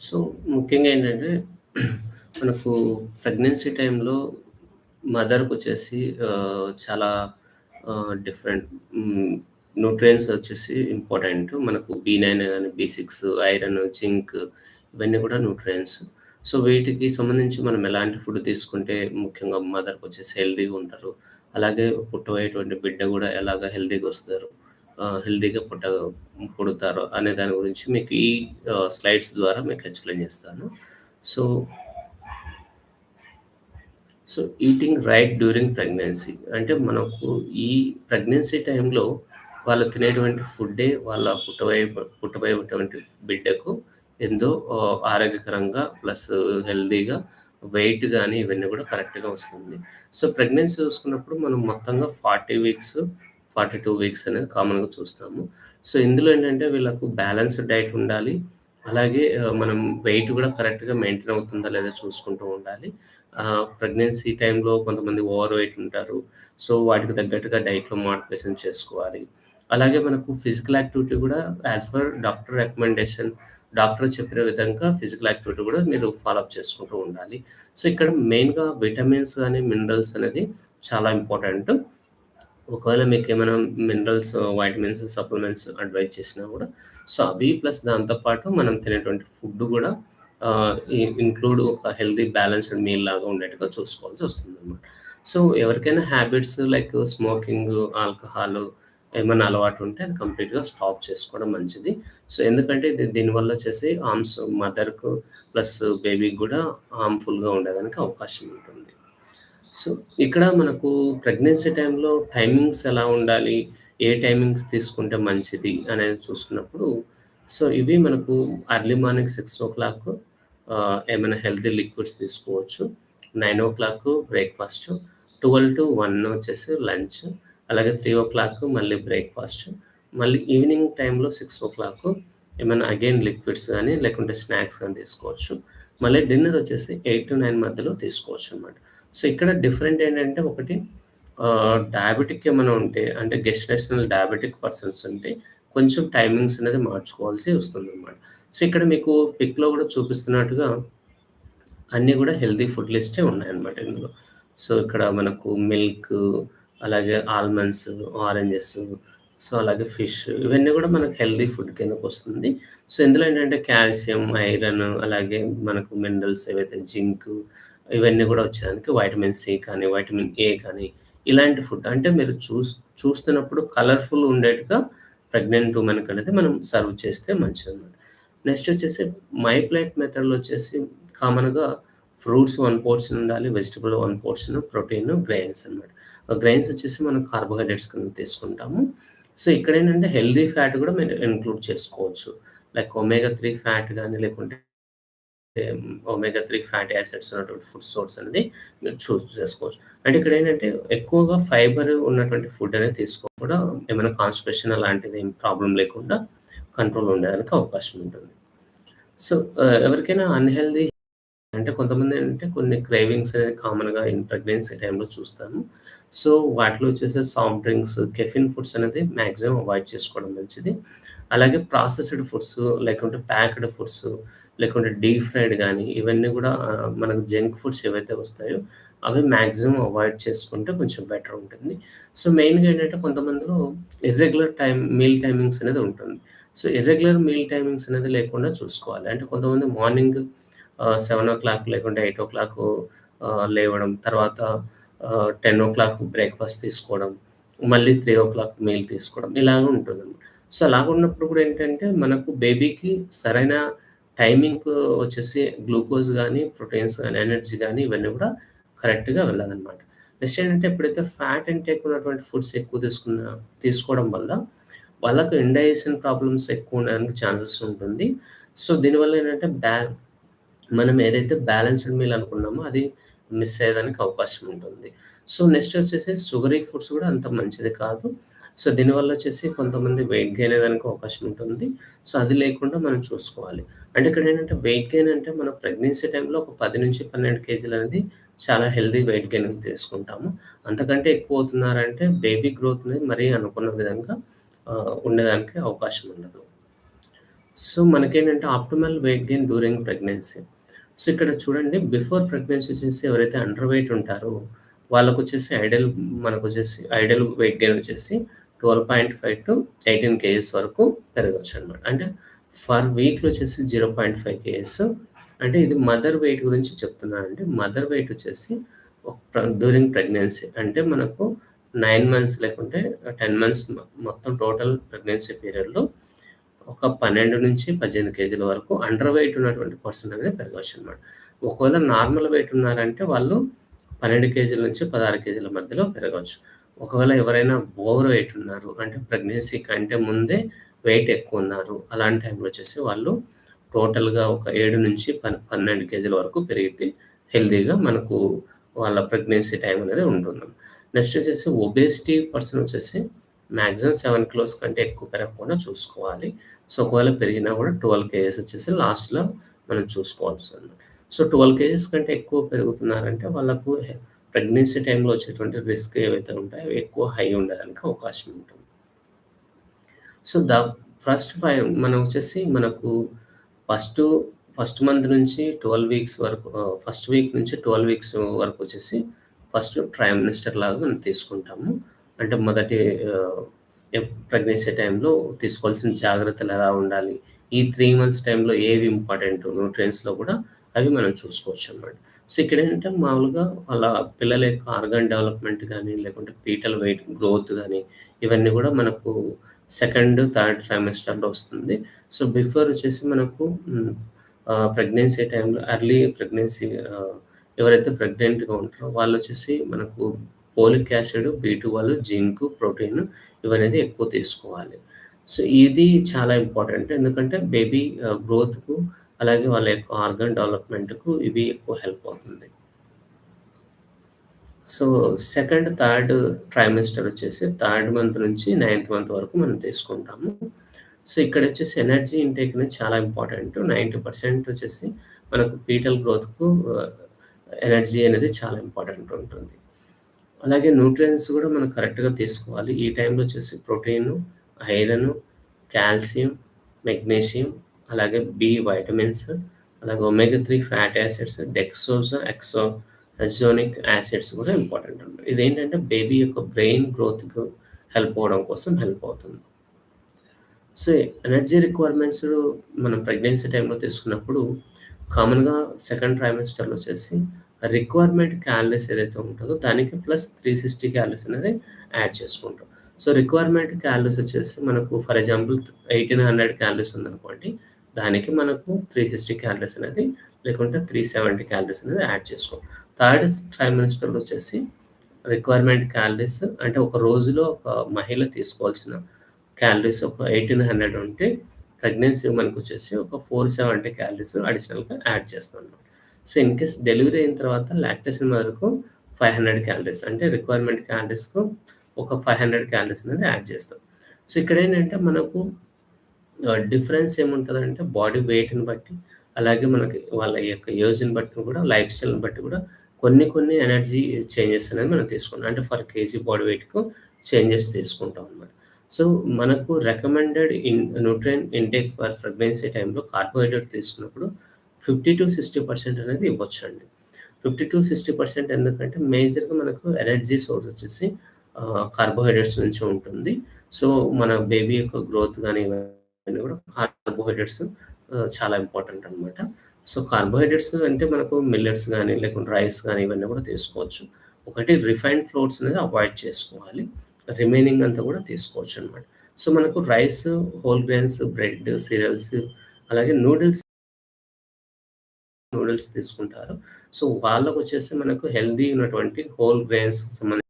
So, ముఖ్యంగా ఏంటంటే మనకు ప్రెగ్నెన్సీ టైంలో మదర్‌కొచ్చేసి చాలా డిఫరెంట్ న్యూట్రియంట్స్ వచ్చేసి ఇంపార్టెంట్. మనకు బి9 గాని, బి6, ఐరన్, జింక్ ఇవన్నీ కూడా న్యూట్రియంట్స్. సో, వీటికి సంబంధించి మనం ఎలాంటి ఫుడ్ తీసుకుంటే ముఖ్యంగా మదర్‌కొచ్చేసి హెల్తీగా ఉంటారు. అలాగే పుట్టబోయేటువంటి బిడ్డ గూడా ఎలాగా హెల్తీగొస్తారు. హెల్తీగా పుడతారు అనే దాని గురించి మీకు ఈ స్లైడ్స్ ద్వారా మీకు ఎక్స్‌ప్లెయిన్ చేస్తాను. So so, eating right during pregnancy. అంటే మనకు ఈ ప్రెగ్నెన్సీ టైంలో వాళ్ళు తినేటువంటి ఫుడ్డే వాళ్ళ పుట్టబోయేటువంటి బిడ్డకు ఎంతో ఆరోగ్యకరంగా ప్లస్ హెల్తీగా వెయిట్ గాని ఇవన్నీ గూడా కరెక్ట్‌గా వస్తుంది. సో, ప్రెగ్నెన్సీ చూసుకున్నప్పుడు మనం మొత్తంగా 40 వీక్స్, 42 వీక్స్ అనేది కామన్‌గా చూస్తాము. సో, ఇందులో ఏంటంటే వీళ్ళకు బ్యాలెన్స్‌డ్ డైట్ ఉండాలి. అలాగే మనం వెయిట్ గూడా కరెక్ట్‌గా మెయింటైన్ అవుతుందా లేదా చూసుకుంటూ ఉండాలి. ప్రెగ్నెన్సీ టైంలో కొంతమంది ఓవర్ వెయిట్ ఉంటారు. సో, వాటికి తగ్గట్టుగా డైట్‌లో మోడిఫికేషన్ చేసుకోవాలి. అలాగే మనకు ఫిజికల్ యాక్టివిటీ గూడా as per doctor recommendation doctor చెప్పిన విధంగా ఫిజికల్ యాక్టివిటీ గూడా మీరు ఫాలో అప్ చేసుకుంటూ ఉండాలి. సో, ఇక్కడ మెయిన్‌గా విటమిన్స్ గాని, మినరల్స్ అనేది చాలా ఇంపార్టెంట్. ఒకవేళ మీకేమైనా మినరల్స్, వైటమిన్స్, సప్లిమెంట్స్ అడ్వైజ్ చేసినా గూడా సో, అవి ప్లస్ దాంతో పాటు మనం తినేటువంటి ఫుడ్ గూడా ఇంక్లూడ్ ఒక హెల్తీ బ్యాలెన్స్‌డ్ మీల్ లాగా ఉండేట్టుగా చూసుకోవాల్సొస్తుందనమాట. సో, ఎవరికైనా హ్యాబిట్స్ లైక్ స్మోకింగ్, ఆల్కహాల్ ఏమన్నా అలవాటు ఉంటే అది కంప్లీట్‌గా స్టాప్ చేసుకోవడం మంచిది. సో, ఎందుకంటే దీనివల్ల వచ్చేసి మదర్‌కు ప్లస్ బేబీకి గూడా హార్మ్‌ఫుల్‌గా ఉండేదానికి అవకాశం ఉంటుంది. సో, ఇక్కడ మనకు ప్రెగ్నెన్సీ టైంలో టైమింగ్స్ ఎలా ఉండాలి? ఏ టైమింగ్స్ తీసుకుంటే మంచిది అనేది చూసుకున్నప్పుడు, సో, ఇవి మనకు ఎర్లీ మార్నింగ్ 6:00 ఏమైనా హెల్తీ లిక్విడ్స్ తీసుకోవచ్చు. 9:00 బ్రేక్‌ఫాస్ట్, 12-1 వచ్చేసి లంచ్, అలాగే 3:00 మళ్ళీ బ్రేక్‌ఫాస్ట్, మళ్ళీ ఈవినింగ్ టైంలో 6:00 ఏమైనా అగైన్ లిక్విడ్స్ గాని, లేకుంటే స్నాక్స్ గాని తీసుకోవచ్చు. మళ్ళీ డిన్నర్ వచ్చేసి 8-9 మధ్యలో తీసుకోవచ్చనమాట. సో, ఇక్కడ డిఫరెంట్ ఏంటంటే ఒకటి డయాబెటిక్ ఏమైనా ఉంటే అంటే గెస్టినేషనల్ డయాబెటిక్ పర్సన్స్ ఉంటే కొంచెం టైమింగ్స్ అనేది మార్చుకోవాల్సి వస్తుందనమాట. సో, ఇక్కడ మీకు పిక్‌లో గూడా చూపిస్తున్నట్టుగా అన్నీ గూడా హెల్తీ ఫుడ్ లిస్టే ఉన్నాయన్నమాట ఇందులో. సో, ఇక్కడ మనకు మిల్క్, అలాగే ఆల్మండ్స్, ఆరెంజెస్, సో, అలాగే ఫిష్ ఇవన్నీ గూడా మనకు హెల్తీ ఫుడ్ కిందకొస్తుంది. సో, ఇందులో ఏంటంటే కాల్షియం, ఐరన్ అలాగే మనకు మినరల్స్ ఏవైతే జింక్ ఇవన్నీ గూడా వచ్చేదానికి వైటమిన్ సి కానీ, వైటమిన్ ఏ కానీ ఇలాంటి ఫుడ్ అంటే మీరు చూస్తున్నప్పుడు కలర్‌ఫుల్ ఉండేట్టుగా ప్రెగ్నెంట్ ఉమెన్‌కనేది మనం సర్వ్ చేస్తే మంచిదనమాట. నెక్స్ట్ వచ్చేసి మై ప్లేట్ మెథడ్‌లో వచ్చేసి కామన్‌గా ఫ్రూట్స్ 1 పోర్షన్ ఉండాలి. వెజిటబుల్ 1 పోర్షన్, ప్రోటీన్, గ్రెయిన్స్ అన్నమాట. గ్రెయిన్స్ వచ్చేసి మనం కార్బోహైడ్రేట్స్ కింద తీసుకుంటాము. సో, ఇక్కడేంటంటే హెల్తీ ఫ్యాట్ గూడా మీరు ఇంక్లూడ్ చేసుకోవచ్చు. లైక్ ఒమేగా 3 ఫ్యాట్ గాని లేకుంటే ఒమేగా 3 ఫ్యాటీ యాసిడ్స్ ఉన్నటువంటి ఫుడ్ సోర్స్ అనేది మీరు చూజ్ చేసుకోవచ్చు. అంటే ఇక్కడేంటంటే ఎక్కువగా ఫైబర్ ఉన్నటువంటి ఫుడ్ అనేది కూడా ఏమైనా కాన్‌స్టిపేషన్ అలాంటిది ఏం ప్రాబ్లమ్ లేకుండా కంట్రోల్ ఉండడానికి అవకాశం ఉంటుంది. సో, ఎవరికైనా అన్‌హెల్తీ అంటే కొంతమందేంటంటే కొన్ని క్రేవింగ్స్ అనేవి కామన్‌గా ప్రెగ్నెన్సీ టైమ్‌లో చూస్తాము. సో, వాటిలో వచ్చేసి సాఫ్ట్ డ్రింక్స్, కెఫెన్ ఫుడ్స్ అనేది మాక్సిమం అవాయిడ్ చేసుకోవడం మంచిది. అలాగే ప్రాసెస్డ్ ఫుడ్స్ లేకుంటే ప్యాక్డ్ ఫుడ్స్ లేకుంటే డీప్ ఫ్రైడ్ గానీ ఇవన్నీ గూడా మనకు జంక్ ఫుడ్స్ ఏవైతే వస్తాయో అవి మాక్సిమం అవాయిడ్ చేసుకుంటే కొంచెం బెటర్ ఉంటుంది. సో, మెయిన్‌గా ఏంటంటే కొంతమందిలో ఇర్రెగ్యులర్ మీల్ టైమింగ్స్ అనేది ఉంటుంది. సో, ఇర్రెగ్యులర్ మీల్ టైమింగ్స్ అనేది లేకుండా చూసుకోవాలి. అంటే కొంతమంది మార్నింగ్ 7:00 లేకుంటే 8:00 లేవడం. తర్వాత 10:00 బ్రేక్‌ఫాస్ట్ తీసుకోవడం. మళ్ళీ 3:00 మీల్ తీసుకోవడం. ఇలాగ ఉంటుందన్నమాట. సో, అలాగున్నప్పుడు కూడా ఏంటంటే మనకు బేబీకి సరైన టైమింగ్‌కు వచ్చేసి గ్లూకోజ్ గాని, ప్రోటీన్స్ గాని, ఎనర్జీ గాని ఇవన్నీ కూడా కరెక్ట్‌గా వెళ్ళాలన్నమాట. నెక్స్ట్ ఏంటంటే ఎప్పుడైతే ఫ్యాట్ ఇంటేక్ ఉన్నటువంటి ఫుడ్స్ ఎక్కువ తీసుకోవడం వల్ల వాళ్ళకు ఇండైజెషన్ ప్రాబ్లమ్స్ ఎక్కువ ఉండడానికి ఛాన్సెస్ ఉంటుంది. సో, దీనివల్ల ఏంటంటే మనం ఏదైతే బ్యాలెన్స్‌డ్ మీల్ అనుకున్నామో అది మిస్ అయ్యేదానికి అవకాశం ఉంటుంది. సో, నెక్స్ట్ వచ్చేసి సుగరీ ఫుడ్స్ కూడా అంత మంచిది కాదు. సో, దీనివల్ల వచ్చేసి కొంతమంది వెయిట్ గెయిన్ అయ్యేదానికి అవకాశం ఉంటుంది. సో, అది లేకుండా మనం చూసుకోవాలి. అంటే ఇక్కడేంటంటే వెయిట్ గెయిన్ అంటే మన ప్రెగ్నెన్సీ టైమ్‌లో ఒక 10-12 కేజీలనేది చాలా హెల్తీ వెయిట్ గెయిన్ తీసుకుంటాము. అంతకంటే ఎక్కువ అవుతున్నారంటే బేబీ గ్రోత్ అనేది మరీ అనుకున్న విధంగా ఉండడానికి అవకాశం ఉండదు. సో, మనకేంటంటే optimal weight gain during pregnancy. So, ఇక్కడ చూడండి బిఫోర్ ప్రెగ్నెన్సీ వచ్చేసి ఎవరైతే అండర్ వెయిట్ ఉంటారో వాళ్ళకొచ్చేసి ఐడియల్ వెయిట్ గెయిన్ వచ్చేసి 12.5-18 కేజీస్ వరకు పెరగొచ్చనమాట. అంటే ఫర్ వీక్‌లో వచ్చేసి 0.5 కేజీస్. అంటే ఇది మదర్ వెయిట్ గురించి చెప్తున్నానండి. మదర్ వెయిట్ వచ్చేసి డ్యూరింగ్ ప్రెగ్నెన్సీ అంటే మనకు 9 మంత్స్ లేకుంటే 10 మంత్స్ మొత్తం టోటల్ ప్రెగ్నెన్సీ పీరియడ్‌లో ఒక 12-18 కేజీల వరకు అండర్ వెయిట్ ఉన్నటువంటి పర్సన్ అనేది పెరగొచ్చనమాట. ఒకవేళ నార్మల్ వెయిట్ ఉన్నారంటే వాళ్ళు 12 కేజీల నుంచి 16 కేజీల మధ్యలో పెరగొచ్చు. ఒకవేళ ఎవరైనా ఓవర్ వెయిట్ ఉన్నారు అంటే ప్రెగ్నెన్సీ కంటే ముందే వెయిట్ ఎక్కువున్నారు. అలాంటి టైంలో వచ్చేసి వాళ్ళు టోటల్‌గా ఒక 7-12 కేజీల వరకు పెరిగితే హెల్తీగా మనకు వాళ్ళ ప్రెగ్నెన్సీ టైం అనేది ఉంటుంది. నెక్స్ట్ వచ్చేసి ఒబేసిటీ పర్సన్ వచ్చేసి మాక్సిమం 7 కిలోస్ కంటే ఎక్కువ పెరగకుండా చూసుకోవాలి. సో, ఒకవేళ పెరిగినా కూడా 12 కేజీస్ వచ్చేసి లాస్ట్‌లో మనం చూసుకోవాల్సింది. సో, 12 కేజీస్ కంటే ఎక్కువ పెరుగుతున్నారంటే వాళ్ళకు ప్రెగ్నెన్సీ టైంలో వచ్చేటువంటి రిస్క్ ఏవైతే ఉంటాయో అవి ఎక్కువ హై ఉండడానికి అవకాశం ఉంటుంది. సో, ఫస్ట్ 5 మనం వచ్చేసి మనకు ఫస్టు ఫస్ట్ మంత్ నుంచి 12 వీక్స్ వరకు ఫస్ట్ వీక్ నుంచి 12 వీక్స్ వరకు వచ్చేసి ఫస్ట్ ట్రైమిస్టర్ లాగా మనం తీసుకుంటాము. అంటే మొదటి ప్రెగ్నెన్సీ టైంలో తీసుకోవాల్సిన జాగ్రత్తలు ఎలా ఉండాలి? ఈ 3 మంత్స్ టైంలో ఏవి ఇంపార్టెంట్ న్యూట్రియంట్స్‌లో కూడా అవి మనం చూసుకోవచ్చనమాట. సో, ఇక్కడేంటంటే మామూలుగా వాళ్ళ పిల్లల యొక్క ఆర్గాన్ డెవలప్‌మెంట్ గాని, లేకుంటే ఫీటల్ వెయిట్ గ్రోత్ గాని, ఇవన్నీ కూడా మనకు సెకండ్, థర్డ్ ట్రైమెస్టర్‌లో వస్తుంది. సో, బిఫోర్ వచ్చేసి మనకు ప్రెగ్నెన్సీ టైంలో ఎర్లీ ప్రెగ్నెన్సీ ఎవరైతే ప్రెగ్నెంట్‌గా ఉంటారో వాళ్ళొచ్చేసి మనకు ఫోలిక్ యాసిడ్, బి12, జింక్, ప్రోటీన్ ఇవనేది ఎక్కువ తీసుకోవాలి. సో, ఇది చాలా ఇంపార్టెంట్. ఎందుకంటే బేబీ గ్రోత్‌కు అలాగే వాళ్ళ యొక్క ఆర్గాన్ డెవలప్‌మెంట్‌కు ఇవి ఎక్కువ హెల్ప్ అవుతుంది. సో, సెకండ్, థర్డ్ ట్రైమెస్టర్ వచ్చేసి థర్డ్ మంత్ నుంచి నైన్త్ మంత్ వరకు మనం తీసుకుంటాము. సో, ఇక్కడొచ్చేసి ఎనర్జీ ఇంటేక్ అనేది చాలా ఇంపార్టెంట్. 90% వచ్చేసి మనకు ఫీటల్ గ్రోత్‌కు ఎనర్జీ అనేది చాలా ఇంపార్టెంట్ ఉంటుంది. అలాగే న్యూట్రియంట్స్ కూడా మనం కరెక్ట్‌గా తీసుకోవాలి. ఈ టైంలో వచ్చేసి ప్రోటీను, ఐరను, కాల్షియం, మెగ్నీషియం, అలాగే బి వైటమిన్స్, అలాగే ఒమేగా 3 ఫ్యాటీ యాసిడ్స్, డెక్సోజ్, హెక్సోనిక్ యాసిడ్స్ కూడా ఇంపార్టెంట్ అన్నమాట. ఇదేంటంటే బేబీ యొక్క బ్రెయిన్ గ్రోత్‌కు హెల్ప్ అవ్వడం కోసం హెల్ప్ అవుతుంది. సో, ఎనర్జీ రిక్వైర్మెంట్స్ మనం ప్రెగ్నెన్సీ టైంలో తీసుకున్నప్పుడు కామన్‌గా సెకండ్ ట్రైమెస్టర్‌లో వచ్చేసి రిక్వైర్మెంట్ క్యాలరీస్ ఏదైతే ఉంటుందో దానికి ప్లస్ 360 క్యాలరీస్ అనేది యాడ్ చేసుకుంటాం. సో, రిక్వైర్మెంట్ క్యాలరీస్ వచ్చేసి మనకు ఫర్ ఎగ్జాంపుల్ 1800 క్యాలరీస్ ఉందనుకోండి. దానికి మనకు 360 క్యాలరీస్ అనేది లేకుంటే 370 క్యాలరీస్ అనేది యాడ్ చేసుకోవాలి. థర్డ్ ట్రైమెస్టర్‌లో వచ్చేసి రిక్వైర్మెంట్ క్యాలరీస్ అంటే ఒక రోజులో ఒక మహిళ తీసుకోవాల్సిన క్యాలరీస్ ఒక 1800 ఉంటే ప్రెగ్నెన్సీ మనకొచ్చేసి ఒక 470 క్యాలరీస్ అడిషనల్‌గా యాడ్ చేస్తామన్నమాట. సో, ఇన్‌కేస్ డెలివరీ అయిన తర్వాత లాక్టేషన్ మదర్‌కు 500 క్యాలరీస్ అంటే రిక్వైర్మెంట్ క్యాలరీస్‌కు ఒక 500 క్యాలరీస్ అనేది యాడ్ చేస్తాం. సో, ఇక్కడేంటంటే మనకు డిఫరెన్స్ ఏముంటదంటే బాడీ వెయిట్‌ని బట్టి, అలాగే మనకి వాళ్ళ యొక్క ఏజ్‌ని బట్టి కూడా, లైఫ్ స్టైల్‌ని బట్టి కూడా కొన్ని ఎనర్జీ చేంజెస్ అనేది మనం తీసుకుంటాం. అంటే ఫర్ కేజీ బాడీ వెయిట్‌కు చేంజెస్ తీసుకుంటాం అన్నమాట. సో, మనకు recommended nutrient intake for pregnancy టైంలో కార్బోహైడ్రేట్ తీసుకున్నప్పుడు 50-60% అనేది ఇవ్వొచ్చండి. 50-60% ఎందుకంటే మేజర్‌గా మనకు ఎనర్జీ సోర్స్ వచ్చేసి కార్బోహైడ్రేట్స్ నుంచి ఉంటుంది. సో, మన బేబీ యొక్క గ్రోత్ గాని ఇవన్నీ కూడా కార్బోహైడ్రేట్స్ చాలా ఇంపార్టెంట్ అన్నమాట. సో, కార్బోహైడ్రేట్స్ అంటే మనకు మిల్లెట్స్ గాని, లేకుంటే రైస్ గాని ఇవన్నీ కూడా తీసుకోవచ్చు. ఒకటి రిఫైన్డ్ ఫ్లోర్స్ అనేది అవాయిడ్ చేసుకోవాలి. రిమైనింగ్ అంతా కూడా తీసుకోవచ్చనమాట. సో, మనకు rice, whole grains, bread, serials అలాగే నూడిల్స్ తీసుకుంటారు. సో, వాళ్ళకొచ్చేసి మనకు హెల్తీ ఉన్నటువంటి హోల్ గ్రెయిన్స్ సంబంధించి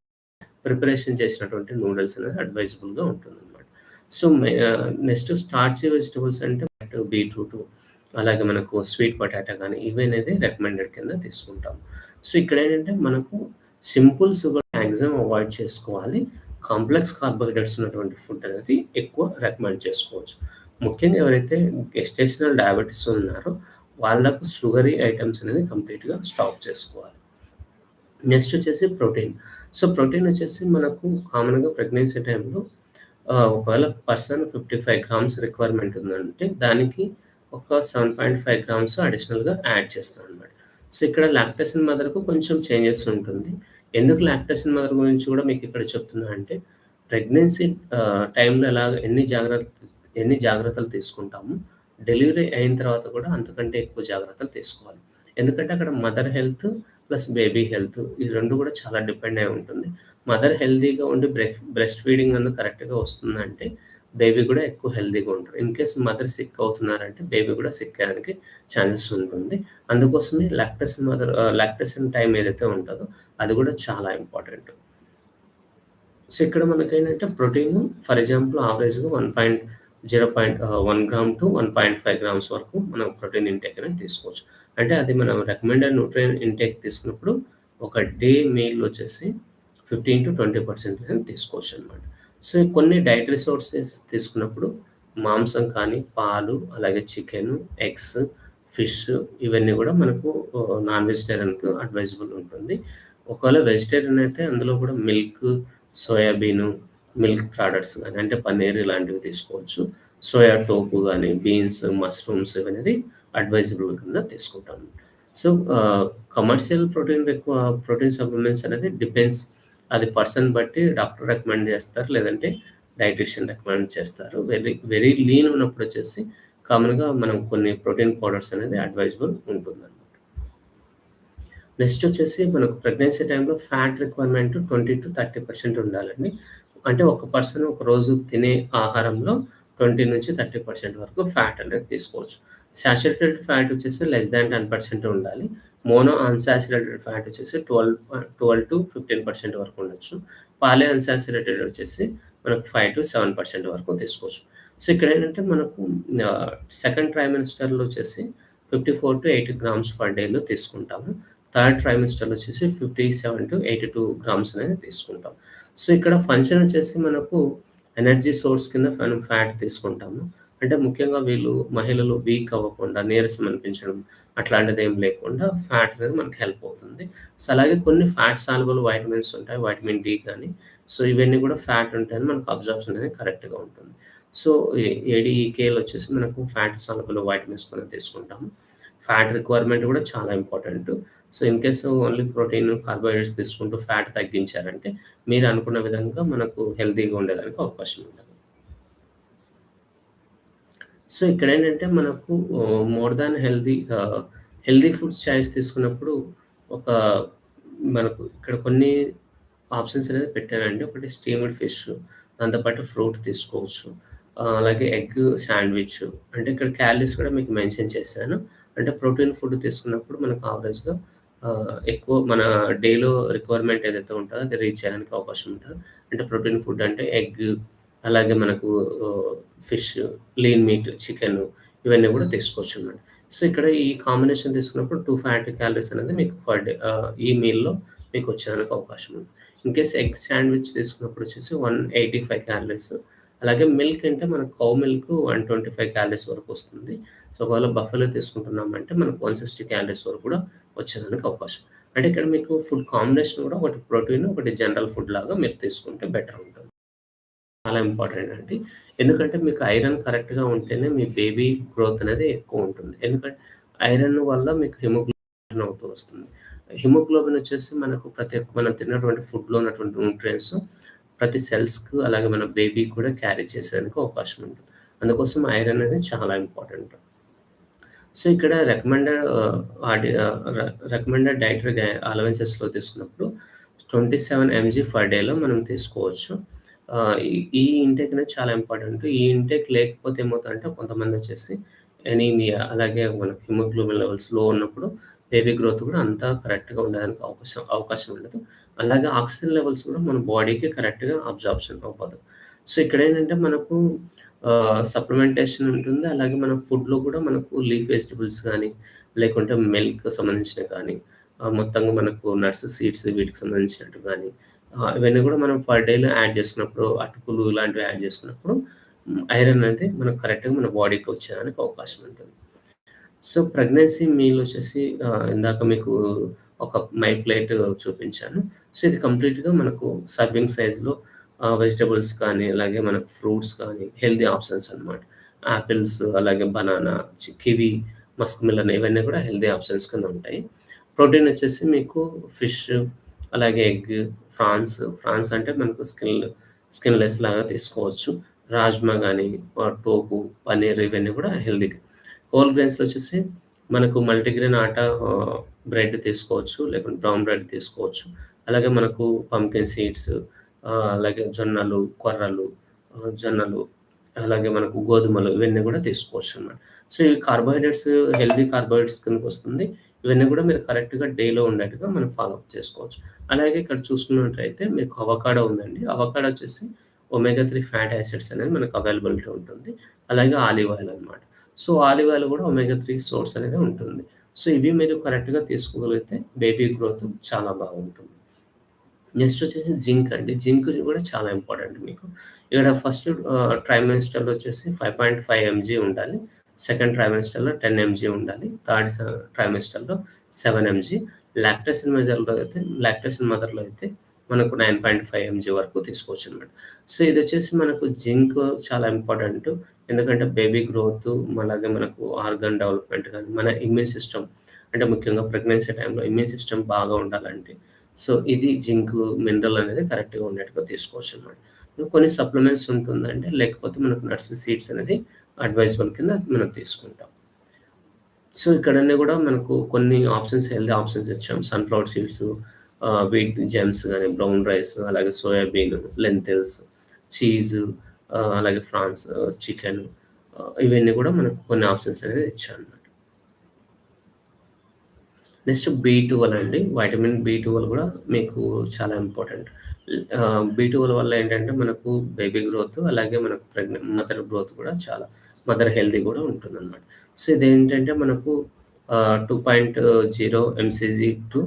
ప్రిపరేషన్ చేసినటువంటి నూడిల్స్ అనేది అడ్వైజబుల్‌గా ఉంటుందన్నమాట. సో, నెక్స్ట్ స్టార్చీ వెజిటబుల్స్ అంటే బీట్రూటు, అలాగే మనకు స్వీట్ పొటాటో గానీ ఇవనేది రికమెండెడ్ కింద తీసుకుంటాం. సో, ఇక్కడేంటంటే మనకు సింపుల్ షుగర్ మాక్సిమం అవాయిడ్ చేసుకోవాలి. కాంప్లెక్స్ కార్బోహైడ్రేట్స్ ఉన్నటువంటి ఫుడ్ అనేది ఎక్కువ రికమెండ్ చేసుకోవచ్చు. ముఖ్యంగా ఎవరైతే గెస్టేషనల్ డయాబెటిస్ ఉన్నారో వాళ్ళకు షుగరీ ఐటెమ్స్ అనేది కంప్లీట్‌గా స్టాప్ చేసుకోవాలి. నెక్స్ట్ వచ్చేసి ప్రోటీన్. సో, ప్రోటీన్ వచ్చేసి మనకు కామన్‌గా ప్రెగ్నెన్సీ టైంలో ఒకవేళ పర్సన్ 55 గ్రామ్స్ రిక్వైర్మెంట్ ఉందంటే, దానికి ఒక 7.5 గ్రామ్స్ అడిషనల్‌గా యాడ్ చేస్తామనమాట. సో, ఇక్కడ లాక్టేషన్ మదర్‌కు కొంచెం చేంజెస్ ఉంటుంది. ఎందుకు లాక్టేషన్ మదర్ గురించి కూడా మీకిక్కడ చెప్తున్నా అంటే, ప్రెగ్నెన్సీ టైంలో ఎన్ని జాగ్రత్తలు తీసుకుంటామో, డెలివరీ అయిన తర్వాత కూడా అంతకంటే ఎక్కువ జాగ్రత్తలు తీసుకోవాలి. ఎందుకంటే, అక్కడ mother health plus baby health ఈ 2 కూడా చాలా డిపెండ్ అయి ఉంటుంది. మదర్ హెల్తీగా ఉండి బ్రెస్ట్ ఫీడింగ్ అన్నది కరెక్ట్‌గా వస్తుందంటే, బేబీ కూడా ఎక్కువ హెల్తీగా ఉంటారు. ఇన్ కేస్ మదర్ సిక్ అవుతున్నారంటే, బేబీ కూడా సిక్ అయ్యడానికి ఛాన్సెస్ ఉంటుంది. అందుకోసమే లాక్టేషన్ టైమ్ ఏదైతే ఉంటదో, అది కూడా చాలా ఇంపార్టెంట్. సో, ఇక్కడ మనకేంటంటే ప్రోటీన్ ఫర్ ఎగ్జాంపుల్ యావరేజ్‌గా 1 గ్రామ్ టు 1.5 గ్రామ్స్ వరకు మనం ప్రోటీన్ ఇంటేక్ అనేది తీసుకోవచ్చు. అంటే అది మనం రికమెండెడ్ న్యూట్రియం ఇంటేక్ తీసుకున్నప్పుడు ఒక డే మీల్ వచ్చేసి 15-20% తీసుకోవచ్చనమాట. సో, కొన్ని డైటరీ సోర్సెస్ తీసుకున్నప్పుడు మాంసం కానీ, పాలు, అలాగే చికెను, ఎగ్స్, ఫిష్ ఇవన్నీ గూడా మనకు నాన్ వెజిటేరియన్‌కు అడ్వైజబుల్ ఉంటుంది. ఒకవేళ వెజిటేరియన్ అయితే అందులో కూడా మిల్క్, సోయాబీను, మిల్క్ ప్రొడక్ట్స్ గాని అంటే పన్నీర్ ఇలాంటివి తీసుకోవచ్చు. సోయా టోఫు గాని, బీన్స్, మష్రూమ్స్ ఇవనేది అడ్వైజబుల్ కింద తీసుకుంటాము. సో, కమర్షియల్ ప్రోటీన్ సప్లిమెంట్స్ అనేది డిపెండ్స్. అది పర్సన్ బట్టి డాక్టర్ రికమెండ్ చేస్తారు. లేదంటే డైటీషియన్ రికమెండ్ చేస్తారు. వెరీ వెరీ లీన్ ఉన్నప్పుడొచ్చేసి కామన్‌గా మనం కొన్ని ప్రోటీన్ పౌడర్స్ అనేది అడ్వైజబుల్ ఉంటుందనమాట. నెక్స్ట్ వచ్చేసి మనకు ప్రెగ్నెన్సీ టైంలో ఫ్యాట్ రిక్వైర్మెంట్ 20-30% ఉండాలండి. అంటే ఒక పర్సన్ ఒక రోజు తినే ఆహారంలో 20-30% వరకు ఫ్యాట్ అనేది తీసుకోవచ్చు. సాచురేటెడ్ ఫ్యాట్ వచ్చేసి లెస్ థాన్ 10% ఉండాలి. మోనో అన్సాచురేటెడ్ ఫ్యాట్ వచ్చేసి 12-15% వరకు ఉండొచ్చు. పాలీ అన్సాచురేటెడ్ వచ్చేసి మనకు 5-7% వరకు తీసుకోవచ్చు. సో, ఇక్కడేంటంటే మనకు సెకండ్ ట్రైమెస్టర్‌లో వచ్చేసి 54-80 గ్రామ్స్ పర్ డేలో తీసుకుంటాము. థర్డ్ ట్రైమెస్టర్‌లో వచ్చేసి 57-82 గ్రామ్స్ అనేది తీసుకుంటాం. సో, ఇక్కడ ఫంక్షన్ వచ్చేసి మనకు ఎనర్జీ సోర్స్ కింద మనం ఫ్యాట్ తీసుకుంటాము. అంటే ముఖ్యంగా మహిళలు వీక్ అవ్వకుండా, నీరసం అనిపించడం అట్లాంటిదేం లేకుండా ఫ్యాట్ అనేది మనకు హెల్ప్ అవుతుంది. సో, అలాగే కొన్ని ఫ్యాట్ సాల్యుబుల్ వైటమిన్స్ ఉంటాయి. వైటమిన్ డి గాని, సో ఇవన్నీ కూడా ఫ్యాట్ ఉంటేనే మనకు అబ్జార్ప్షన్ అనేది కరెక్ట్‌గా ఉంటుంది. సో, ఏడీఈకేలు వచ్చేసి మనకు ఫ్యాట్ సాల్యుబుల్ వైటమిన్స్ కింద తీసుకుంటాము. ఫ్యాట్ రిక్వైర్మెంట్ కూడా చాలా important. So, in case only protein, carbohydrates తీసుకుంటూ ఫ్యాట్ తగ్గించారంటే, మీరు అనుకున్న విధంగా మనకు హెల్తీగా ఉండేదానికి అవకాశం ఉండదు. సో, ఇక్కడేంటంటే మనకు more than healthy foods choice తీసుకున్నప్పుడు ఒక మనకు ఇక్కడ కొన్ని ఆప్షన్స్ అనేది పెట్టానండి. ఒకటి స్టీమ్డ్ ఫిష్, దాంతో పాటు ఫ్రూట్ తీసుకోవచ్చు. అలాగే ఎగ్ శాండ్‌విచ్ అంటే ఇక్కడ క్యాలరీస్ కూడా మీకు మెన్షన్ చేశాను. అంటే ప్రోటీన్ ఫుడ్ తీసుకున్నప్పుడు మనకు యావరేజ్‌గా ఎక్కువ మన డేలో రిక్వైర్మెంట్ ఏదైతే ఉంటదో అది రీచ్ చేయడానికి అవకాశం ఉంటది. అంటే ప్రోటీన్ ఫుడ్ అంటే ఎగ్, అలాగే మనకు ఫిష్, లీన్ మీట్, చికెను ఇవన్నీ కూడా తీసుకోవచ్చనమాట. సో, ఇక్కడ ఈ కాంబినేషన్ తీసుకున్నప్పుడు 250 క్యాలరీస్ అనేది మీకు పర్ డే ఈ మీల్‌లో మీకొచ్చేదానికి అవకాశం ఉంది. ఇన్‌కేస్ ఎగ్ శాండ్‌విచ్ తీసుకున్నప్పుడు వచ్చేసి 185 క్యాలరీస్. అలాగే మిల్క్ అంటే మనకు కౌ మిల్క్ 125 క్యాలరీస్ వరకు వస్తుంది. సో, ఒకవేళ బఫెలో తీసుకుంటున్నామంటే మనకు 160 క్యాలరీస్ వరకు కూడా వచ్చేదానికి అవకాశం. అంటే ఇక్కడ మీకు ఫుడ్ కాంబినేషన్ కూడా ఒకటి ప్రోటీన్, ఒకటి జనరల్ ఫుడ్ లాగా మీరు తీసుకుంటే బెటర్ ఉంటుంది. చాలా ఇంపార్టెంట్ అండి. ఎందుకంటే మీకు ఐరన్ కరెక్ట్‌గా ఉంటేనే మీ బేబీ గ్రోత్ అనేది ఎక్కువ ఉంటుంది. ఎందుకంటే ఐరన్ వల్ల మీకు హిమోగ్లోబిన్ అవుతూ వస్తుంది. హిమోగ్లోబిన్ వచ్చేసి మనకు మనం తిన్నటువంటి ఫుడ్‌లో ఉన్నటువంటి న్యూట్రియంట్స్ ప్రతి సెల్స్‌కు అలాగే మన బేబీకి కూడా క్యారీ చేసేదానికి అవకాశం ఉంటుంది. అందుకోసం ఐరన్ అనేది చాలా ఇంపార్టెంట్. సో, ఇక్కడ రికమెండెడ్ డైటరీ అలవెన్సెస్‌లో తీసుకున్నప్పుడు 27 ఎంజీ పర్ డేలో మనం తీసుకోవచ్చు. ఈ ఇంటేక్ అనేది చాలా ఇంపార్టెంట్. ఈ ఇంటేక్ లేకపోతే ఏమవుతదంటే కొంతమందొచ్చేసి ఎనీమియా అలాగే మనకి హిమోగ్లోబిన్ లెవెల్స్ లో ఉన్నప్పుడు బేబీ గ్రోత్ కూడా అంత కరెక్ట్‌గా ఉండడానికి అవకాశం ఉండదు. అలాగే ఆక్సిజన్ లెవెల్స్ కూడా మన బాడీకి కరెక్ట్‌గా అబ్జార్ప్షన్ అవ్వదు. సో, ఇక్కడేంటంటే మనకు సప్లిమెంటేషన్ ఉంటుంది. అలాగే మన ఫుడ్‌లో కూడా మనకు లీఫ్ వెజిటబుల్స్ గానీ, లేకుంటే మిల్క్ సంబంధించినవి కానీ, మొత్తంగా మనకు నట్స్, సీడ్స్ వీటికి సంబంధించినట్టు గానీ, ఇవన్నీ కూడా మనం పర్ డేలో యాడ్ చేసుకున్నప్పుడు, అటుకులు ఇలాంటివి యాడ్ చేసుకున్నప్పుడు ఐరన్ అనేది మనకు కరెక్ట్‌గా మన బాడీకి వచ్చేదానికి అవకాశం ఉంటుంది. సో, ప్రెగ్నెన్సీ మీల్ వచ్చేసి ఇందాక మీకు ఒక మై ప్లేట్ చూపించాను. సో, ఇది కంప్లీట్‌గా మనకు సర్వింగ్ సైజ్‌లో వెజిటబుల్స్ కానీ, అలాగే మనకు ఫ్రూట్స్ కానీ హెల్తీ ఆప్షన్స్ అన్నమాట. యాపిల్స్, అలాగే బనానా, కివి, మస్క్ మిలన్ ఇవన్నీ కూడా హెల్తీ ఆప్షన్స్ కింద ఉంటాయి. ప్రోటీన్ వచ్చేసి మీకు ఫిష్, అలాగే ఎగ్, ఫ్రాన్స్ అంటే మనకు స్కిన్‌లెస్ లాగా తీసుకోవచ్చు. రాజ్మా గాని, టోఫు, పన్నీర్ ఇవన్నీ కూడా హెల్తీ. హోల్ గ్రెయిన్స్‌లో వచ్చేసి మనకు మల్టీగ్రెయిన్ ఆటా, బ్రెడ్ తీసుకోవచ్చు. లేకుంటే బ్రౌన్ బ్రెడ్ తీసుకోవచ్చు. అలాగే మనకు పంప్కిన్ సీడ్స్, అలాగే జొన్నలు, కొర్రలు, జొన్నలు, అలాగే మనకు గోధుమలు ఇవన్నీ కూడా తీసుకోవచ్చనమాట. సో, ఇవి కార్బోహైడ్రేట్స్, హెల్తీ కార్బోహైడ్రేట్స్ కిందకొస్తుంది. ఇవన్నీ కూడా మీరు కరెక్ట్‌గా డేలో ఉండేట్టుగా మనం ఫాలో అప్ చేసుకోవచ్చు. అలాగే ఇక్కడ చూసుకున్నట్టయితే మీకు అవకాడో ఉందండి. అవకాడో వచ్చేసి ఒమేగా 3 ఫ్యాటీ యాసిడ్స్ అనేది మనకు అవైలబిలిటీ ఉంటుంది. అలాగే ఆలివ్ ఆయిల్ అనమాట. సో, ఆలివ్ ఆయిల్ కూడా ఒమేగా 3 సోర్స్ అనేది ఉంటుంది. సో, ఇవి మీరు కరెక్ట్‌గా తీసుకోగలిగితే బేబీ గ్రోత్ చాలా బాగుంటుంది. నెక్స్ట్ వచ్చేసి జింక్ అండి. జింక్ కూడా చాలా ఇంపార్టెంట్ మీకు. ఇక్కడ ఫస్ట్ ట్రైమెస్టర్‌లో వచ్చేసి 5.5 ఎంజీ ఉండాలి. సెకండ్ ట్రైమెస్టర్‌లో 10 ఎంజీ ఉండాలి. థర్డ్ ట్రైమెస్టర్‌లో 7 ఎంజీ. లాక్టేషన్ మదర్‌లో అయితే మనకు 9.5 ఎంజీ వరకు తీసుకోవచ్చనమాట. సో, ఇదొచ్చేసి మనకు జింక్ చాలా ఇంపార్టెంటు. ఎందుకంటే బేబీ గ్రోత్, అలాగే మనకు ఆర్గాన్ డెవలప్‌మెంట్ గాని, మన ఇమ్యూన్ సిస్టమ్ అంటే ముఖ్యంగా ప్రెగ్నెన్సీ టైమ్‌లో ఇమ్యూన్ సిస్టమ్ బాగా ఉండాలంటే సో, ఇది జింకు, మినరల్ అనేది కరెక్ట్‌గా ఉండేట్టుగా తీసుకోవచ్చనమాట. కొన్ని సప్లిమెంట్స్ ఉంటుందండి. లేకపోతే మనకు నట్స్, సీడ్స్ అనేది అడ్వైజబుల్ కింద మనం తీసుకుంటాం. సో, ఇక్కడన్నీ గూడా మనకు కొన్ని ఆప్షన్స్, హెల్తీ ఆప్షన్స్ ఇచ్చాం. సన్‌ఫ్లవర్ సీడ్స్, వీట్ జెమ్స్ గాని, బ్రౌన్ రైస్, అలాగే సోయాబీన్, లెంటిల్స్, చీజ్, అలాగే ఫ్రాన్స్, చికెన్, ఇవన్నీ గూడా మనకు కొన్ని ఆప్షన్స్ అనేది ఇచ్చామనమాట. నెక్స్ట్ బి12 అండి. వైటమిన్ బి12 గూడా మీకు చాలా ఇంపార్టెంట్. బి12 వల్ల ఏంటంటే మనకు బేబీ గ్రోత్, అలాగే మనకు మదర్ గ్రోత్ కూడా చాలా మదర్ హెల్తీ గూడా ఉంటుందనమాట. సో, ఇదేంటంటే మనకు 2.0 ఎంసీజీ టు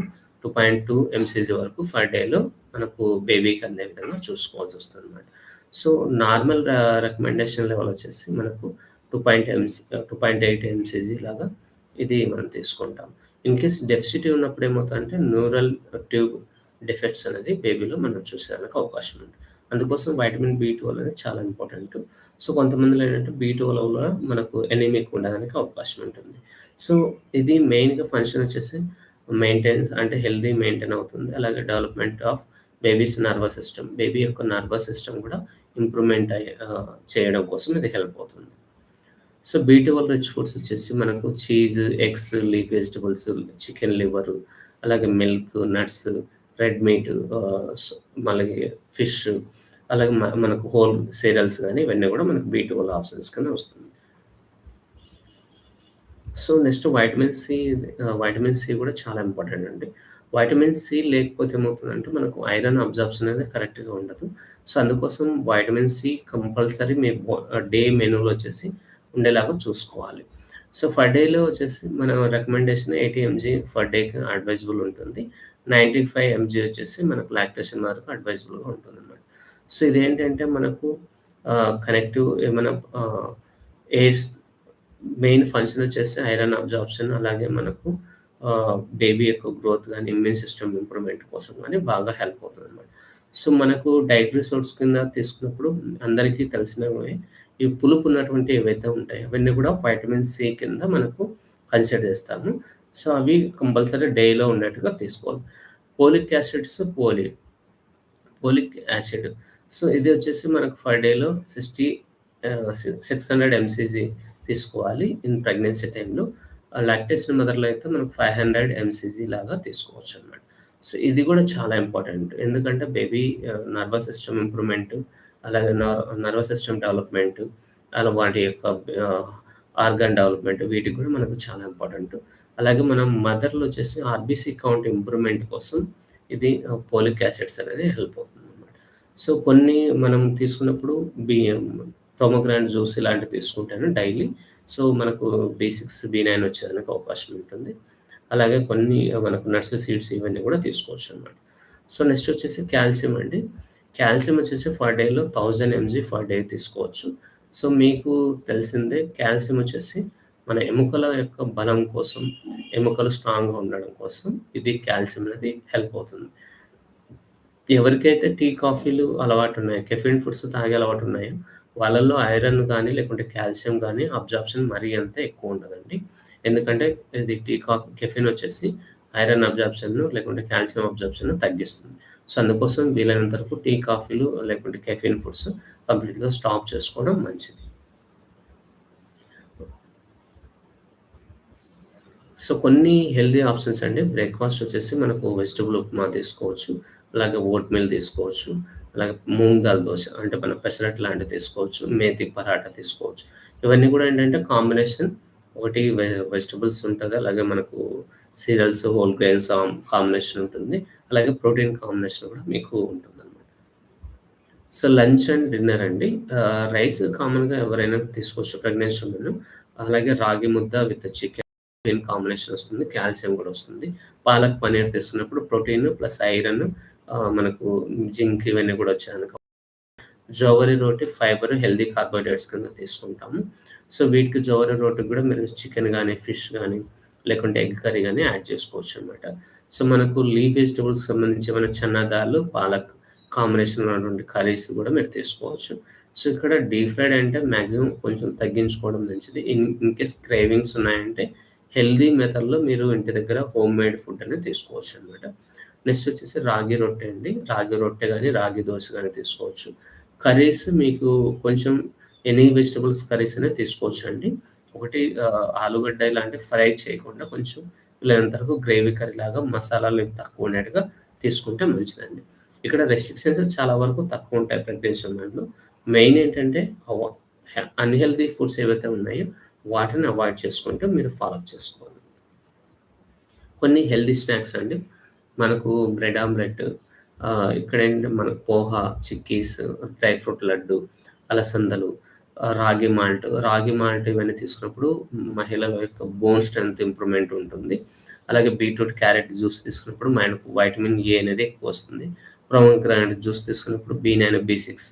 2.2 ఎంసీజీ వరకు పర్ డేలో మనకు బేబీకి అందే విధంగా చూసుకోవాల్సొస్తదనమాట. సో, నార్మల్ రికమెండేషన్ లెవెల్ వచ్చేసి మనకు 2.8 ఎంసీజీ లాగా ఇది మనం తీసుకుంటాం. ఇన్‌కేస్ డెఫిసిటీ ఉన్నప్పుడు ఏమవుతదంటే న్యూరల్ ట్యూబ్ డిఫెక్ట్స్ అనేది బేబీలో మనం చూసేదానికి అవకాశం ఉంది. అందుకోసం వైటమిన్ బి12 అనేది చాలా ఇంపార్టెంట్. సో, కొంతమందిలో ఏంటంటే బి12 వల్ల మనకు ఎనీమిక్ ఉండడానికి అవకాశం ఉంటుంది. సో, ఇది మెయిన్‌గా ఫంక్షన్ వచ్చేసి మెయింటెనెన్స్ అంటే హెల్తీ మెయింటైన్ అవుతుంది. అలాగే development of babies nervous system. Baby యొక్క నర్వస్ సిస్టమ్ కూడా ఇంప్రూవ్‌మెంట్ చేయడం కోసం ఇది హెల్ప్ అవుతుంది. సో, బి12 రిచ్ ఫుడ్స్ వచ్చేసి మనకు cheese, eggs, leaf vegetables, chicken liver, అలాగే మిల్క్, నట్స్, రెడ్ మీట్, మళ్ళీ ఫిష్, అలాగే మనకు హోల్ సీరియల్స్ గాని ఇవన్నీ గూడా మనకు బి12 ఆప్షన్స్ కింద వస్తుంది. సో, నెక్స్ట్ వైటమిన్ సి గూడా చాలా ఇంపార్టెంట్ అండి. వైటమిన్ సి లేకపోతే ఏమవుతుందంటే మనకు ఐరన్ అబ్జార్ప్షన్ అనేది కరెక్ట్‌గా ఉండదు. సో, అందుకోసం వైటమిన్ సి కంపల్సరీ మీ డే మెనూలో వచ్చేసి ఉండేలాగా చూసుకోవాలి. సో, పర్ డేలో వచ్చేసి మన రికమెండేషన్ 80 ఎంజీ పర్ డేకి అడ్వైజబుల్ ఉంటుంది. 95 ఎంజీ వచ్చేసి మనకు లాక్టేషన్ వరకు అడ్వైజబుల్‌గా ఉంటుందన్నమాట. సో, ఇదేంటంటే మనకు కనెక్టివ్ ఏమైనా ఎయిడ్స్ మెయిన్ ఫంక్షన్ వచ్చేసి ఐరన్ అబ్జార్ప్షన్, అలాగే మనకు బేబీ యొక్క గ్రోత్ గాని, ఇమ్యూన్ సిస్టమ్ ఇంప్రూవ్‌మెంట్ కోసం గాని బాగా హెల్ప్ అవుతుందనమాట. సో, మనకు డైటరీ సోర్స్ కింద తీసుకున్నప్పుడు అందరికీ తెలిసినవే ఈ పులుపు ఉన్నటువంటి ఏవైతే ఉంటాయో అవన్నీ కూడా వైటమిన్ సి కింద మనకు కన్సిడర్ చేస్తాము. సో, అవి కంపల్సరీ డేలో ఉన్నట్టుగా తీసుకోవాలి. Folic acids, folic acid. So, ఇది వచ్చేసి మనకు పర్ డేలో 600 ఎంసీజీ తీసుకోవాలి ఇన్ ప్రెగ్నెన్సీ టైమ్‌లో. లాక్టేషన్ మదర్‌లో అయితే మనకు 500 ఎంసీజీ లాగా తీసుకోవచ్చనమాట. సో, ఇది గూడా చాలా ఇంపార్టెంట్. ఎందుకంటే బేబీ నర్వస్ సిస్టమ్ ఇంప్రూవ్‌మెంట్, అలాగే నర్వస్ సిస్టమ్ డెవలప్‌మెంట్, అలా వాటి యొక్క ఆహ్, ఆర్గాన్ డెవలప్‌మెంట్ వీటికి గూడా మనకు చాలా ఇంపార్టెంట్. అలాగే మనం మదర్‌లో వచ్చేసి ఆర్బీసీ కౌంట్ ఇంప్రూవ్‌మెంట్ కోసం ఇది పోలిక్ యాసిడ్స్ అనేది హెల్ప్ అవుతుందనమాట. సో, కొన్ని మనం తీసుకున్నప్పుడు బియ్యం, పొమోగ్రానేట్ జ్యూస్ ఇలాంటివి తీసుకుంటాను డైలీ. సో, మనకు బి6, బి9 వచ్చేదానికి అవకాశం ఉంటుంది. అలాగే కొన్ని మనకు నట్స్, సీడ్స్ ఇవన్నీ కూడా తీసుకోవచ్చనమాట. సో, నెక్స్ట్ వచ్చేసి కాల్షియం అండి. కాల్షియం వచ్చేసి పర్ డేలో 1000 ఎంజీ పర్ డే తీసుకోవచ్చు. సో, మీకు తెలిసిందే కాల్షియం వచ్చేసి మన ఎముకల యొక్క బలం కోసం, ఎముకలు స్ట్రాంగ్‌గా ఉండడం కోసం ఇది కాల్షియం అనేది హెల్ప్ అవుతుంది. ఎవరికైతే టీ, కాఫీలు అలవాటున్నాయో, కెఫెయిన్ ఫుడ్స్ తాగే అలవాటున్నాయో, వాళ్ళలో ఐరన్ గాని, లేకుంటే కాల్షియం గాని అబ్జార్ప్షన్ మరీ అంత ఎక్కువుండదండి. ఎందుకంటే ఇది టీ, కాఫీ కెఫెయిన్ వచ్చేసి ఐరన్ అబ్జార్ప్షన్‌ను లేకుంటే కాల్షియం అబ్జార్ప్షన్‌ను తగ్గిస్తుంది. సో, అందుకోసం వీలైనంత వరకు టీ, కాఫీలు లేకుంటే కెఫెయిన్ ఫుడ్స్ కంప్లీట్‌గా స్టాప్ చేసుకోవడం మంచిది. సో, కొన్ని హెల్తీ ఆప్షన్స్ అండి. బ్రేక్‌ఫాస్ట్ వచ్చేసి మనకు వెజిటబుల్ ఉప్మా తీసుకోవచ్చు. అలాగే ఓట్ మీల్ తీసుకోవచ్చు. అలాగే మూంగ్ దాల్ దోస అంటే మన పెసరట్టు లాంటివి తీసుకోవచ్చు. మేథి పరాటా తీసుకోవచ్చు. ఇవన్నీ కూడా ఏంటంటే కాంబినేషన్ ఒకటి వెజిటబుల్స్ ఉంటది. అలాగే మనకు సీరియల్స్, హోల్ గ్రెయిన్స్ కాంబినేషన్ ఉంటుంది. అలాగే ప్రోటీన్ కాంబినేషన్ కూడా మీకు ఉంటుందనమాట. సో, లంచ్ అండ్ డిన్నర్ అండి. రైస్ కామన్‌గా ఎవరైనా తీసుకోవచ్చు ప్రెగ్నెన్సీ ఉమెన్. అలాగే రాగి ముద్ద విత్ చికెన్ ప్రోటీన్ కాంబినేషన్ వస్తుంది. కాల్షియం కూడా వస్తుంది. పాలక్ పన్నీర్ తీసుకున్నప్పుడు ప్రోటీన్ ప్లస్ ఐరన్ మనకు జింక్ ఇవన్నీ కూడా వచ్చాయనుకో. జొవరి రోటి ఫైబర్, హెల్తీ కార్బోహైడ్రేట్స్ కింద తీసుకుంటాము. సో, వీటికి జొవరి రోటికి కూడా మీరు చికెన్ గానీ, ఫిష్ గానీ, లేకుంటే ఎగ్ కర్రీ గానీ యాడ్ చేసుకోవచ్చనమాట. సో, మనకు లీఫ్ వెజిటబుల్స్‌కి సంబంధించి ఏమైనా చన్నా దాల్, పాలక్ కాంబినేషన్ ఉన్నటువంటి కర్రీస్ కూడా మీరు తీసుకోవచ్చు. సో, ఇక్కడ డీప్ ఫ్రైడ్ అంటే మాక్సిమం కొంచెం తగ్గించుకోవడం మంచిది. ఇన్ కేస్ క్రేవింగ్స్ ఉన్నాయంటే హెల్తీ మెథడ్‌లో మీరు ఇంటి దగ్గర హోమ్ మేడ్ ఫుడ్ అనేది తీసుకోవచ్చనమాట. నెక్స్ట్ వచ్చేసి రాగి రొట్టె అండి. రాగి రొట్టె గానీ, రాగి దోస గానీ తీసుకోవచ్చు. కర్రీస్ మీకు కొంచెం ఎనీ వెజిటబుల్స్ కర్రీస్ అనేది తీసుకోవచ్చండి. ఒకటి ఆలుగడ్డ ఇలాంటి ఫ్రై చేయకుండా కొంచెం వీలైనంత వరకు గ్రేవీ కర్రీలాగా మసాలాలు తక్కువ ఉండేట్టుగా తీసుకుంటే మంచిదండి. ఇక్కడ రెస్ట్రిక్షన్స్ చాలా వరకు తక్కువుంటాయి ప్రెగ్నెన్సీ ఉన్నప్పుడు. మెయిన్ ఏంటంటే అన్‌హెల్తీ ఫుడ్స్ ఏవైతే ఉన్నాయో వాటిని అవాయిడ్ చేసుకుంటూ మీరు ఫాలో అప్ చేసుకోవాలి. కొన్ని హెల్తీ స్నాక్స్ అండి. మనకు బ్రెడ్ ఆమ్లెట్ ఇక్కడేంటంటే మనకు poha, chickies, dry fruit laddu, అలసందలు, రాగి మాల్ట్ ఇవన్నీ తీసుకున్నప్పుడు మహిళల యొక్క బోన్ స్ట్రెంత్ ఇంప్రూవ్‌మెంట్ ఉంటుంది. అలాగే బీట్రూట్, క్యారెట్ జ్యూస్ తీసుకున్నప్పుడు మనకు వైటమిన్ ఏ అనేది ఎక్కువొస్తుంది. పొమోగ్రానేట్ జ్యూస్ తీసుకున్నప్పుడు బి9, బి6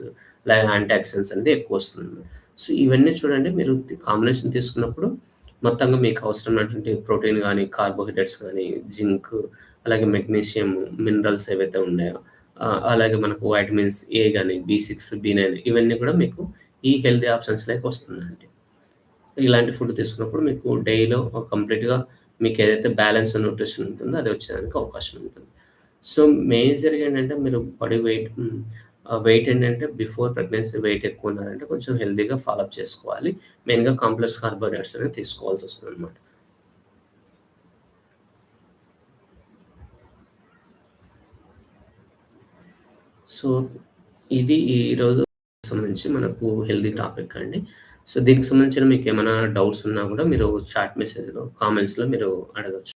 అలాగే యాంటీ ఆక్సిడెంట్స్ అనేది ఎక్కువొస్తుంది. సో, ఇవన్నీ చూడండి మీరు కాంబినేషన్ తీసుకున్నప్పుడు మొత్తంగా మీకు అవసరమైనటువంటి ప్రోటీన్ గానీ, కార్బోహైడ్రేట్స్ గానీ, జింక్ అలాగే మెగ్నీషియం, మినరల్స్ ఏవైతే ఉన్నాయో అలాగే మనకు వైటమిన్స్ ఏ గాని, బి6, బి9 ఇవన్నీ కూడా మీకు ఈ హెల్తీ ఆప్షన్స్‌లోకి వస్తుందండి. ఇలాంటి ఫుడ్ తీసుకున్నప్పుడు మీకు డేలో కంప్లీట్‌గా మీకేదైతే బ్యాలెన్స్ న్యూట్రిషన్ ఉంటుందో అది వచ్చేదానికి అవకాశం ఉంటుంది. సో, మేజర్‌గా ఏంటంటే మీరు బాడీ వెయిట్ ఏంటంటే బిఫోర్ ప్రెగ్నెన్సీ వెయిట్ ఎక్కువున్నారంటే కొంచెం హెల్తీగా ఫాలో అప్ చేసుకోవాలి. మెయిన్‌గా కాంప్లెక్స్ కార్బోహైడ్రేట్స్ అనేది తీసుకోవాల్సొస్తదనమాట. సో, ఇది ఈరోజు సంబంధించి మనకు హెల్తీ టాపిక్ అండి. సో, దీనికి సంబంధించిన మీకేమైనా డౌట్స్ ఉన్నా గూడా మీరు చాట్ మెసేజ్‌లో, కామెంట్స్‌లో మీరు అడగొచ్చు.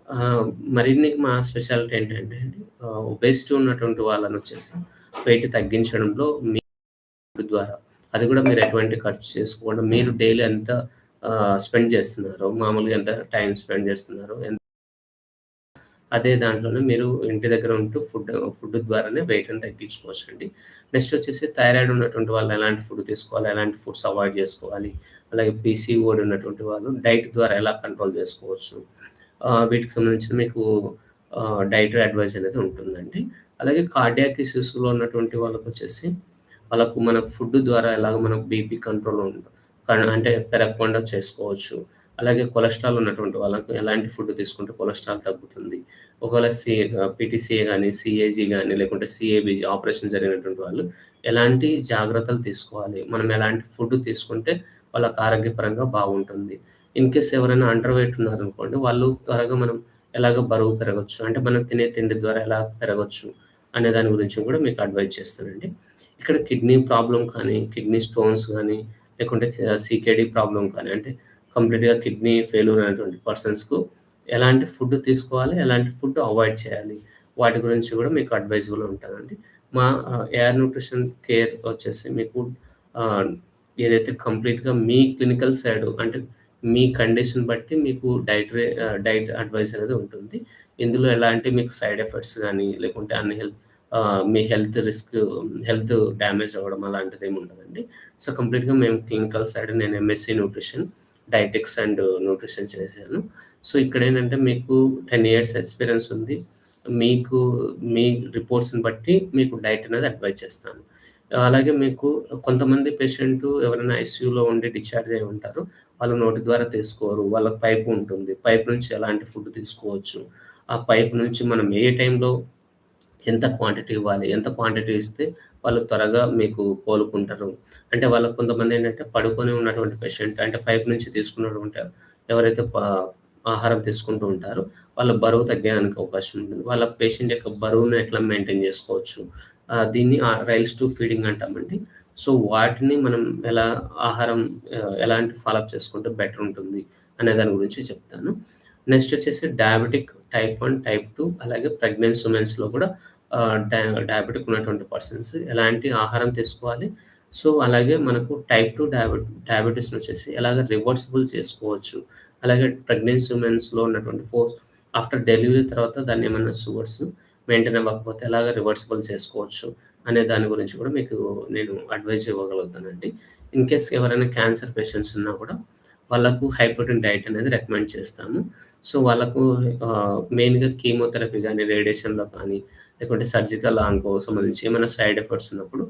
ఆహ్, మరిన్ని మా స్పెషాలిటీ ఏంటంటే అండి ఒబేసిటీ ఉన్నటువంటి వాళ్ళనొచ్చేసి వెయిట్ తగ్గించడంలో మీ ఫుడ్ ద్వారా అది కూడా మీరు ఎటువంటి ఖర్చు చేసుకోకుండా మీరు డైలీ ఎంత స్పెండ్ చేస్తున్నారో, మామూలుగా ఎంత టైమ్ స్పెండ్ చేస్తున్నారో, అదే దాంట్లోనే మీరు ఇంటి దగ్గర ఉంటూ ఫుడ్ ద్వారానే వెయిట్‌ని తగ్గించుకోవచ్చండి. నెక్స్ట్ వచ్చేసి థైరాయిడ్ ఉన్నటువంటి వాళ్ళు ఎలాంటి ఫుడ్ తీసుకోవాలి, ఎలాంటి ఫుడ్స్ అవాయిడ్ చేసుకోవాలి, అలాగే పీసీఓడీ ఉన్నటువంటి వాళ్ళు డైట్ ద్వారా ఎలా కంట్రోల్ చేసుకోవచ్చు. వీటికి సంబంధించిన మీకు డైటరీ అడ్వైస్ అనేది ఉంటుందండి. అలాగే కార్డియాక్ ఇష్యూస్‌లో ఉన్నటువంటి వాళ్ళకొచ్చేసి వాళ్ళకు మన ఫుడ్ ద్వారా ఎలాగ మనకు బీపీ కంట్రోల్ అంటే పెరగకుండా చేసుకోవచ్చు. అలాగే కొలెస్ట్రాల్ ఉన్నటువంటి వాళ్ళకి ఎలాంటి ఫుడ్ తీసుకుంటే కొలెస్ట్రాల్ తగ్గుతుంది. ఒకవేళ పీటీసీఏ గాని, సీఏజీ గాని లేకుంటే సీఏబీజీ ఆపరేషన్ జరిగినటువంటి వాళ్ళు ఎలాంటి జాగ్రత్తలు తీసుకోవాలి? మనం ఎలాంటి ఫుడ్ తీసుకుంటే వాళ్ళకి ఆరోగ్యపరంగా బాగుంటుంది. ఇన్‌కేస్ ఎవరైనా అండర్ వెయిట్ ఉన్నారనుకోండి, వాళ్ళు త్వరగా మనం ఎలాగ బరువు పెరగొచ్చు, అంటే మనం తినే తిండి ద్వారా ఎలా పెరగొచ్చు అనే దాని గురించి కూడా మీకు అడ్వైస్ చేస్తానండి. ఇక్కడ కిడ్నీ ప్రాబ్లమ్ కానీ, కిడ్నీ స్టోన్స్ గానీ, లేకుంటే సీకేడీ ప్రాబ్లమ్ కానీ అంటే కంప్లీట్‌గా కిడ్నీ ఫెయిల్యూర్ అయినటువంటి పర్సన్స్‌కు ఎలాంటి ఫుడ్ తీసుకోవాలి, ఎలాంటి ఫుడ్ అవాయిడ్ చేయాలి, వాటి గురించి కూడా మీకు అడ్వైజబుల్ ఉంటదండి. మా ఏఆర్ న్యూట్రిషన్ కేర్ వచ్చేసి మీకు ఆహ్, ఏదైతే కంప్లీట్‌గా మీ క్లినికల్ సైడ్ అంటే మీ కండిషన్ బట్టి మీకు డైట్ అడ్వైస్ అనేది ఉంటుంది. ఇందులో ఎలాంటి మీకు సైడ్ ఎఫెక్ట్స్ గానీ, లేకుంటే మీ హెల్త్ డ్యామేజ్ అవ్వడం అలాంటిదేమి ఉండదండి. సో, కంప్లీట్‌గా మేము క్లినికల్ సైడ్ నేను MSc nutrition, dietetics and nutrition చేశాను. సో, ఇక్కడేంటంటే మీకు 10 ఇయర్స్ ఎక్స్‌పీరియన్స్ ఉంది. మీకు మీ రిపోర్ట్స్‌ని బట్టి మీకు డైట్ అనేది అడ్వైజ్ చేస్తాను. అలాగే మీకు కొంతమంది పేషెంటు ఎవరైనా ఐసీయూలో ఉండి డిశ్చార్జ్ అయ్యి ఉంటారు. వాళ్ళు నోటి ద్వారా తీసుకోరు. వాళ్ళకి పైపు ఉంటుంది. పైప్ నుంచి ఎలాంటి ఫుడ్ తీసుకోవచ్చు. ఆ పైప్ నుంచి మనం ఏ టైంలో ఎంత క్వాంటిటీ ఇవ్వాలి? ఎంత క్వాంటిటీ ఇస్తే వాళ్ళు త్వరగా మీకు కోలుకుంటారు? అంటే వాళ్ళకి కొంతమందేంటంటే పడుకొని ఉన్నటువంటి పేషెంట్ అంటే పైప్ నుంచి తీసుకున్నటువంటి ఎవరైతే ఆహారం తీసుకుంటూ ఉంటారో వాళ్ళ బరువు తగ్గడానికి అవకాశం ఉంటుంది. వాళ్ళ పేషెంట్ యొక్క బరువును ఎట్లా మెయింటైన్ చేసుకోవచ్చు? దీన్ని రైల్స్ టు ఫీడింగ్ అంటామండి. సో, వాటిని మనం ఎలా ఆహారం ఎలాంటి ఫాలోఅప్ చేసుకుంటే బెటర్ ఉంటుంది అనే దాని గురించి చెప్తాను. నెక్స్ట్ వచ్చేసి డయాబెటిక్ టైప్ 1, టైప్ 2 అలాగే ప్రెగ్నెన్సీ ఉమెన్స్‌లో కూడా డయాబెటిక్ ఉన్నటువంటి పర్సన్స్ ఎలాంటి ఆహారం తీసుకోవాలి. సో, అలాగే మనకు టైప్ 2 డయాబెటిస్‌నొచ్చేసి ఎలాగ రివర్సిబుల్ చేసుకోవచ్చు. అలాగే ప్రెగ్నెన్సీ ఉమెన్స్‌లో ఉన్నటువంటి ఆఫ్టర్ డెలివరీ తర్వాత దాన్నేమన్నా షుగర్స్ మెయింటైన్ అవ్వకపోతే ఎలాగ రివర్సిబుల్ చేసుకోవచ్చు అనే దాని గురించి కూడా మీకు నేను అడ్వైజ్ ఇవ్వగలుగుతానండి. ఇన్ కేస్ ఎవరైనా క్యాన్సర్ పేషెంట్స్ ఉన్నా కూడా వాళ్ళకు హై ప్రోటీన్ డైట్ అనేది రికమెండ్ చేస్తాము. సో, వాళ్ళకు మెయిన్‌గా కీమోథెరపీ గాని, రేడియేషన్‌లో కానీ, లేకుంటే సర్జికల్ ఆంకో సంబంధించి ఏమైనా సైడ్ ఎఫెక్ట్స్ ఉన్నప్పుడు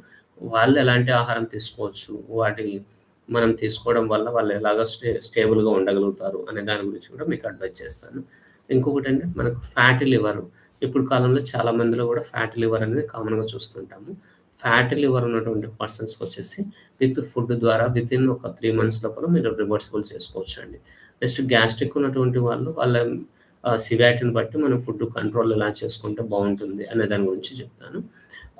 వాళ్ళు ఎలాంటి ఆహారం తీసుకోవచ్చు, వాటి మనం తీసుకోవడం వల్ల వాళ్ళు ఎలాగా స్టేబుల్‌గా ఉండగలుగుతారు అనే దాని గురించి కూడా మీకు అడ్వైజ్ చేస్తాను. ఇంకొకటంటే మనకు ఫ్యాటీ లివర్ ఇప్పుడు కాలంలో చాలా మందిలో కూడా ఫ్యాటీ లివర్ అనేది కామన్‌గా చూస్తుంటాము. ఫ్యాటీ లివర్ ఉన్నటువంటి పర్సన్స్‌కొచ్చేసి విత్ ఫుడ్ ద్వారా వితిన్ ఒక 3 మంత్స్ లోపల మీరు రివర్సిబుల్ చేసుకోవచ్చండి. నెక్స్ట్ గ్యాస్ట్రిక్ ఉన్నటువంటి వాళ్ళు వాళ్ళ సివియారిటీని బట్టి మనం ఫుడ్ కంట్రోల్ ఎలా చేసుకుంటే బావుంటుంది అనే దాని గురించి చెప్తాను.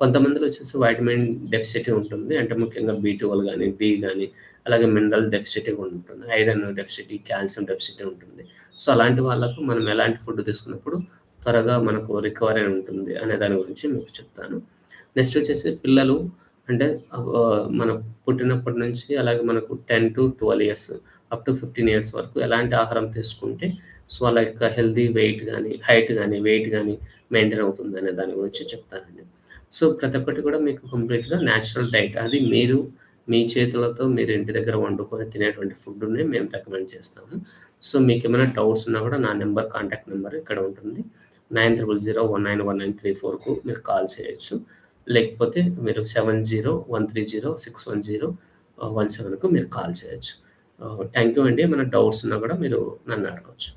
కొంతమందిలో వచ్చేసి వైటమిన్ డెఫిసిటీ ఉంటుంది. అంటే ముఖ్యంగా బి12 గాని, బి గాని అలాగే మినరల్ డెఫిసిటీ కూడా ఉంటుంది. ఐరన్ డెఫిసిటీ, కాల్షియం డెఫిసిటీ ఉంటుంది. సో, అలాంటి వాళ్ళకు మనం ఎలాంటి ఫుడ్ తీసుకున్నప్పుడు త్వరగా మనకు రికవరీ ఉంటుంది అనే దాని గురించి మీకు చెప్తాను. నెక్స్ట్ వచ్చేసి పిల్లలు అంటే మనం పుట్టినప్పటి నుంచి అలాగే మనకు 10-12 ఇయర్స్ అప్ టు 15 ఇయర్స్ వరకు ఎలాంటి ఆహారం తీసుకుంటే సో, వాళ్ళ యొక్క హెల్తీ వెయిట్ గాని, హైట్ గాని, వెయిట్ గాని మెయింటైన్ అవుతుందనే దాని గురించి చెప్తానండి. సో, ప్రతి ఒక్కటి కూడా మీకు కంప్లీట్‌గా నేచురల్ డైట్. అది మీరు మీ చేతులతో మీరు ఇంటి దగ్గర వండుకొని తినేటువంటి ఫుడ్‌నే మేము రికమెండ్ చేస్తాము. సో, మీకేమైనా డౌట్స్ ఉన్నా కూడా నా కాంటాక్ట్ నంబర్ ఇక్కడ ఉంటుంది. 9001919334కు మీరు కాల్ చేయొచ్చు. లేకపోతే మీరు 7013061017కు మీరు కాల్ చేయొచ్చు. థాంక్ యూ అండి. ఏమైనా డౌట్స్ ఉన్నా కూడా మీరు నన్ను అడగొచ్చు.